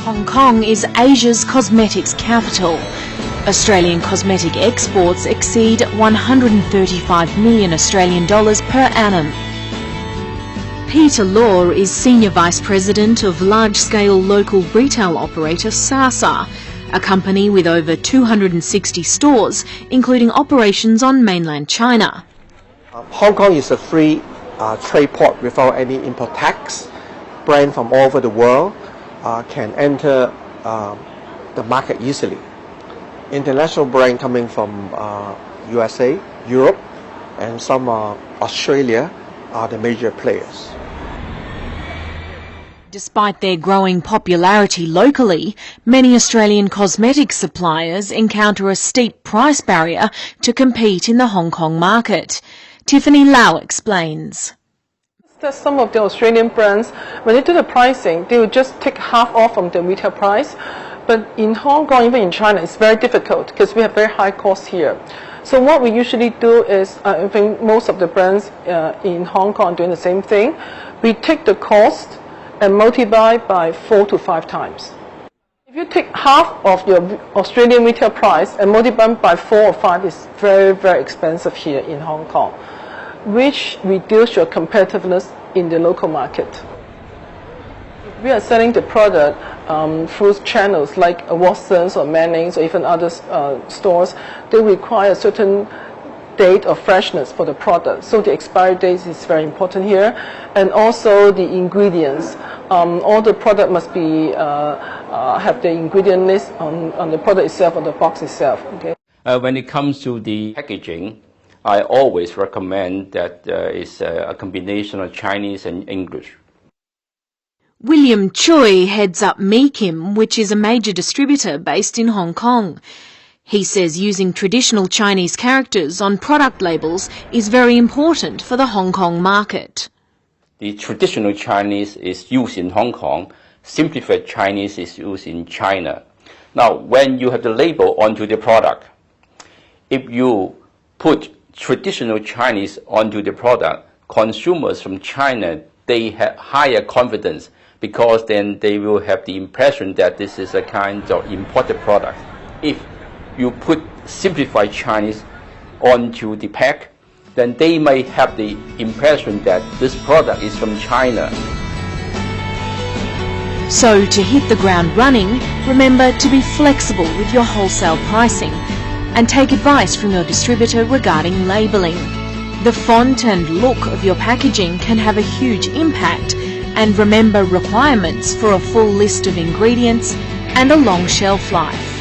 Hong Kong is Asia's cosmetics capital. Australian cosmetic exports exceed 135 million Australian dollars per annum. Peter Law is Senior Vice President of large-scale local retail operator Sa, a company with over 260 stores, including operations on mainland China. Hong Kong is a free trade port without any import tax. Brands from all over the world can enter the market easily. International brands coming from USA, Europe, and some Australia are the major players. Despite their growing popularity locally, many Australian cosmetics suppliers encounter a steep price barrier to compete in the Hong Kong market. Tiffany Lau explains. Some of the Australian brands, when they do the pricing, they will just take half off from the retail price. But in Hong Kong, even in China, it's very difficult because we have very high costs here. So what we usually do is, I think most of the brands in Hong Kong are doing the same thing. We take the cost and multiply by 4 to 5 times. If you take half of your Australian retail price and multiply by 4 or 5, it's very, very expensive here in Hong Kong, which reduces your competitiveness in the local market. We are selling the product through channels like Watsons or Mannings or even other stores. They require a certain date of freshness for the product, so the expiry date is very important here, and also the ingredients. All the product must be have the ingredient list on the product itself, on the box itself. Okay. When it comes to the packaging, I always recommend that it's a combination of Chinese and English. William Choi heads up Meekim, which is a major distributor based in Hong Kong. He says using traditional Chinese characters on product labels is very important for the Hong Kong market. The traditional Chinese is used in Hong Kong, simplified Chinese is used in China. Now, when you have the label onto the product, if you put traditional Chinese onto the product, consumers from China, they have higher confidence because then they will have the impression that this is a kind of imported product. If you put simplified Chinese onto the pack, then they may have the impression that this product is from China. So to hit the ground running, remember to be flexible with your wholesale pricing and take advice from your distributor regarding labelling. The font and look of your packaging can have a huge impact, and remember requirements for a full list of ingredients and a long shelf life.